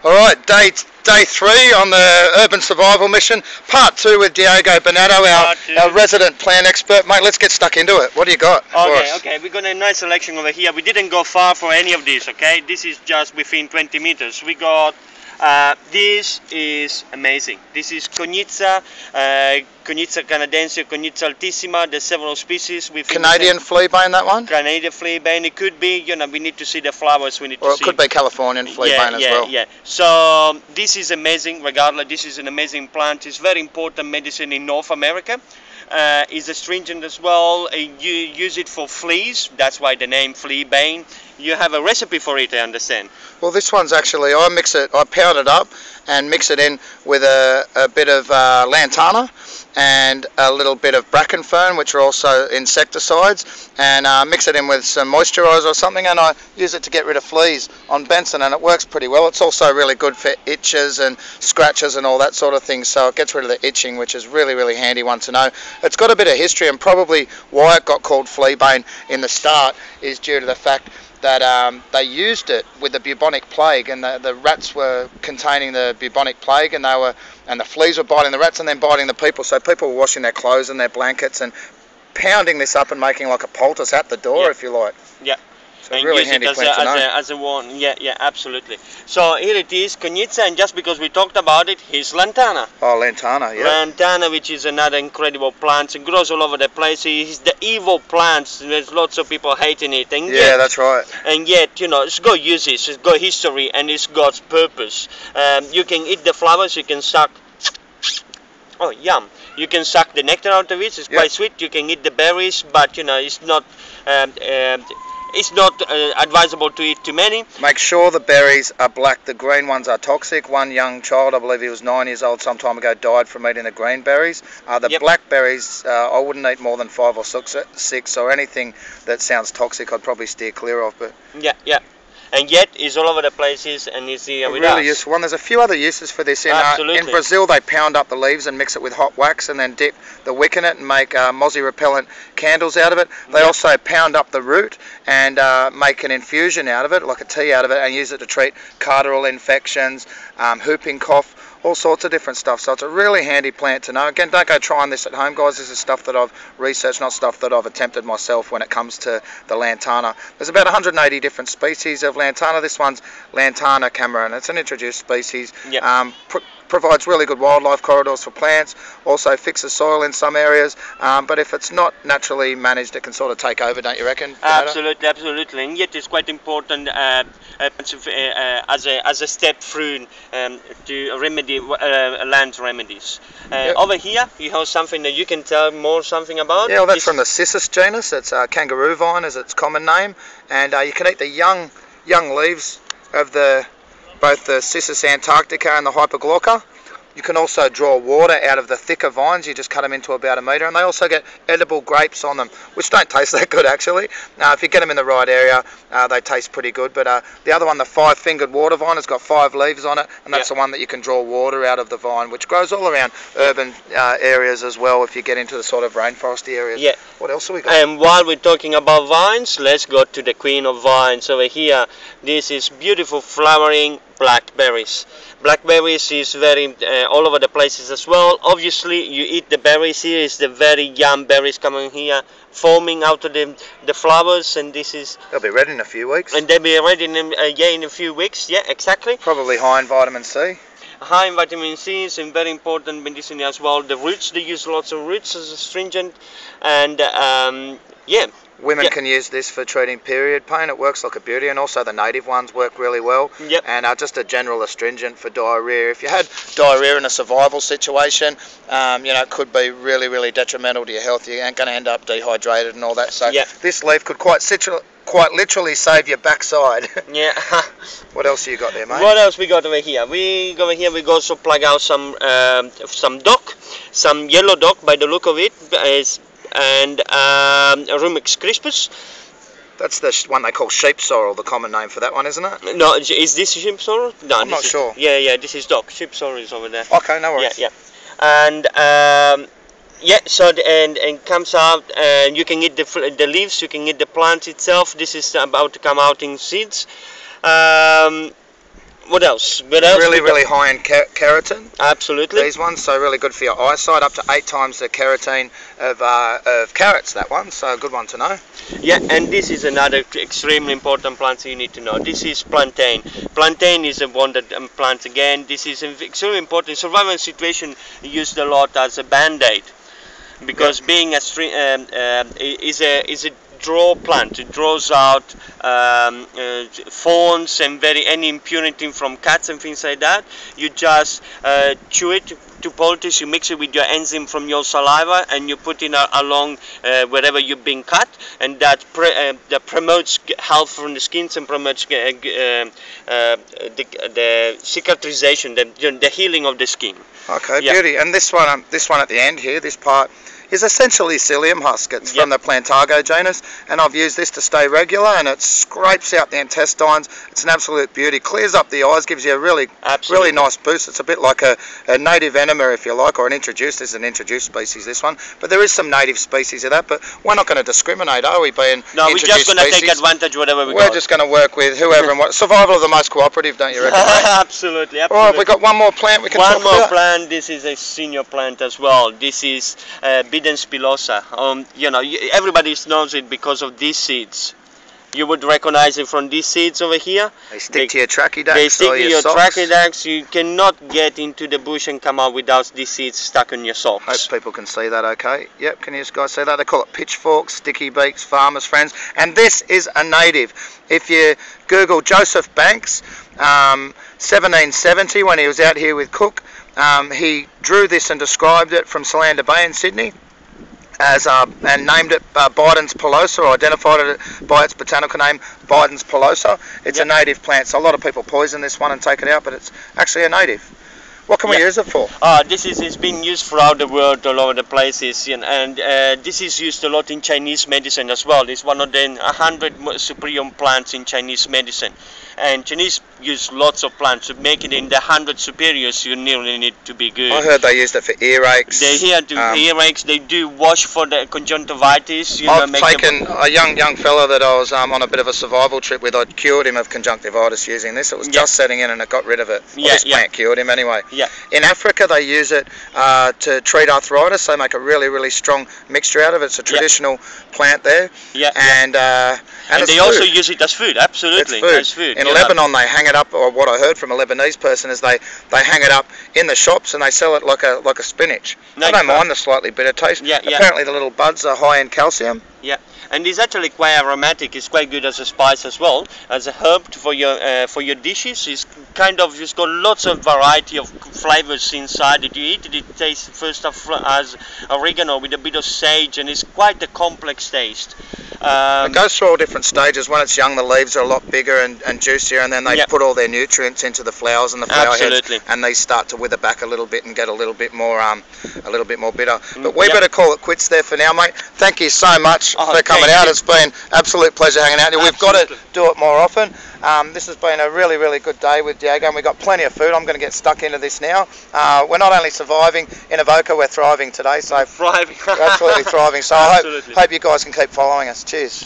All right, day 3 on the urban survival mission, part 2 with Diego Benetto, our resident plant expert. Mate, let's get stuck into it. What do you got for us? Okay, we got a nice selection over here. We didn't go far for any of these, okay? This is just within 20 meters. We got, this is amazing. This is Conizza, Conizza canadensis, Conizza altissima. There's several species. Canadian fleabane, that one? Canadian fleabane. It could be, you know, we need to see the flowers. We need to see. Or it could be Californian fleabane as well. Yeah. So this is amazing. Regardless, this is an amazing plant. It's very important medicine in North America. It's astringent as well. You use it for fleas. That's why the name fleabane. You have a recipe for it, I understand. Well, this one's actually, I pound it up and mix it in with a bit of lantana and a little bit of bracken fern, which are also insecticides, and mix it in with some moisturiser or something, and I use it to get rid of fleas on Benson, and it works pretty well. It's also really good for itches and scratches and all that sort of thing, so it gets rid of the itching, which is really, really handy one to know. It's got a bit of history, and probably why it got called fleabane in the start is due to the fact that they used it with the bubonic plague, and the rats were containing the bubonic plague, and the fleas were biting the rats and then biting the people. So people were washing their clothes and their blankets and pounding this up and making like a poultice at the door, if you like. Yeah. So and really use handy it plant to know. As a one, yeah, absolutely. So here it is, Conizza, and just because we talked about it, here's lantana. Oh, lantana, yeah. Lantana, which is another incredible plant. It grows all over the place. It's the evil plant. There's lots of people hating it. And yeah, that's right. And yet, you know, it's got uses, it's got history, and it's got purpose. You can eat the flowers, you can suck. Oh, yum. You can suck the nectar out of it. It's quite sweet. You can eat the berries, but you know, it's not. It's not advisable to eat too many. Make sure the berries are black. The green ones are toxic. One young child, I believe he was 9 years old some time ago, died from eating the green berries. The black berries, I wouldn't eat more than 5 or 6, or anything that sounds toxic I'd probably steer clear of. But yeah. And yet, it's all over the places, and it's here with us. Really useful one. There's a few other uses for this. In Brazil, they pound up the leaves and mix it with hot wax, and then dip the wick in it and make mozzie repellent candles out of it. They also pound up the root and make an infusion out of it, like a tea out of it, and use it to treat cardiacal infections, whooping cough, all sorts of different stuff. So it's a really handy plant to know. Again, don't go trying this at home, guys. This is stuff that I've researched, not stuff that I've attempted myself when it comes to the lantana. There's about 180 different species of lantana. This one's Lantana Cameron. It's an introduced species. Provides really good wildlife corridors for plants, also fixes soil in some areas, but if it's not naturally managed, it can sort of take over, don't you reckon? Absolutely, and yet it's quite important as a step through to remedy land remedies. Over here, you have something that you can tell more something about. Yeah, well, that's from the Cissus genus. It's kangaroo vine, is its common name, and you can eat the young leaves of both the Cissus antarctica and the hyperglocca. You can also draw water out of the thicker vines. You just cut them into about 1 metre, and they also get edible grapes on them, which don't taste that good actually. If you get them in the right area, they taste pretty good. But the other one, the 5-fingered water vine, has got 5 leaves on it, and that's the one that you can draw water out of the vine, which grows all around urban areas as well if you get into the sort of rainforesty areas. Yeah. What else have we got? And while we're talking about vines, let's go to the queen of vines over here. This is beautiful flowering blackberries. Blackberries is very all over the places as well. Obviously, you eat the berries. Here is the very young berries coming here, foaming out of the flowers, and this is. They'll be ready in a few weeks. And they'll be ready in a few weeks. Yeah, exactly. Probably high in vitamin C. High in vitamin C is a very important medicine as well. The roots, they use lots of roots as astringent, and Women can use this for treating period pain. It works like a beauty, and also the native ones work really well. And just a general astringent for diarrhea. If you had diarrhea in a survival situation, it could be really, really detrimental to your health. You ain't going to end up dehydrated and all that. So this leaf could quite literally save your backside. What else you got there, mate? What else we got over here? We also plug out some dock, some yellow dock by the look of it, and Rumex crispus. That's the one they call sheep sorrel, the common name for that one, isn't it? No, is this sheep sorrel? No, I'm not sure. Yeah, this is dock. Sheep sorrel is over there. Okay, no worries. Yeah. And so and comes out, and you can eat the leaves, you can eat the plant itself. This is about to come out in seeds. What else? What else? Really high in keratin. Absolutely. These ones, so really good for your eyesight, up to 8 times the keratin of carrots, that one, so a good one to know. Yeah, and this is another extremely important plant you need to know. This is plantain. Plantain is a wonder plant again. This is extremely important. Survival situation used a lot as a band-aid, because being a is a draw plant. It draws out thorns and any impurity from cats and things like that. You just chew it to poultice, you mix it with your enzyme from your saliva, and you put it along wherever you've been cut, and that promotes health from the skin and promotes the cicatrization, the healing of the skin. Okay, beauty. And this one at the end here, this part, is essentially psyllium husk. It's from the Plantago genus, and I've used this to stay regular, and it scrapes out the intestines. It's an absolute beauty. Clears up the eyes, gives you a really nice boost. It's a bit like a native enema, if you like, or an introduced. This is an introduced species, this one, but there is some native species of that. But we're not going to discriminate, are we? Being no, we're just going to take advantage whatever we got. We're just going to work with whoever and what. Survival of the most cooperative, don't you reckon? Absolutely. All right, we've got one more plant we can talk about. One more plant. This is a senior plant as well. This is Bidens pilosa. You know, everybody knows it because of these seeds. You would recognize it from these seeds over here. They stick to your trachydax. They stick to your socks. trachydax. You cannot get into the bush and come out without these seeds stuck on your socks. Hope people can see that okay. Yep, can you guys see that? They call it pitchforks, sticky beaks, farmers' friends. And this is a native. If you Google Joseph Banks, 1770, when he was out here with Cook, he drew this and described it from Solander Bay in Sydney, and named it Biden's pilosa, or identified it by its botanical name, Biden's pilosa. It's a native plant, so a lot of people poison this one and take it out, but it's actually a native. What can we use it for? It's been used throughout the world, all over the places, and this is used a lot in Chinese medicine as well. It's one of the 100 superior plants in Chinese medicine. And Chinese use lots of plants. To make it in the 100 superiors, you nearly need to be good. I heard they used it for earaches. They do earaches. They do wash for the conjunctivitis. I've taken a young fella that I was on a bit of a survival trip with. I cured him of conjunctivitis using this. It was just setting in and it got rid of it. Well, this plant cured him anyway. In Africa, they use it to treat arthritis. They make a really strong mixture out of it. It's a traditional plant there. And they also use it as food. Absolutely, as food. In Lebanon, they hang it up, or what I heard from a Lebanese person is they hang it up in the shops and they sell it like a spinach. I don't mind the slightly bitter taste. Apparently, the little buds are high in calcium. And it's actually quite aromatic. It's quite good as a spice as well, as a herb for your dishes. It's got lots of variety of flavors inside it. You eat it, it tastes first off as oregano with a bit of sage, and it's quite a complex taste. It goes through all different stages. When it's young, the leaves are a lot bigger and juicier, and then they put all their nutrients into the flowers and the flower heads, and they start to wither back a little bit and get a little bit more bitter. But we better call it quits there for now, mate. Thank you so much for coming out. It's been absolute pleasure hanging out here. We've got to do it more often. This has been a really good day with Diego, and we've got plenty of food. I'm going to get stuck into this now. We're not only surviving in Avoca, we're thriving today. So thriving. Absolutely thriving. So I hope you guys can keep following us. Cheers.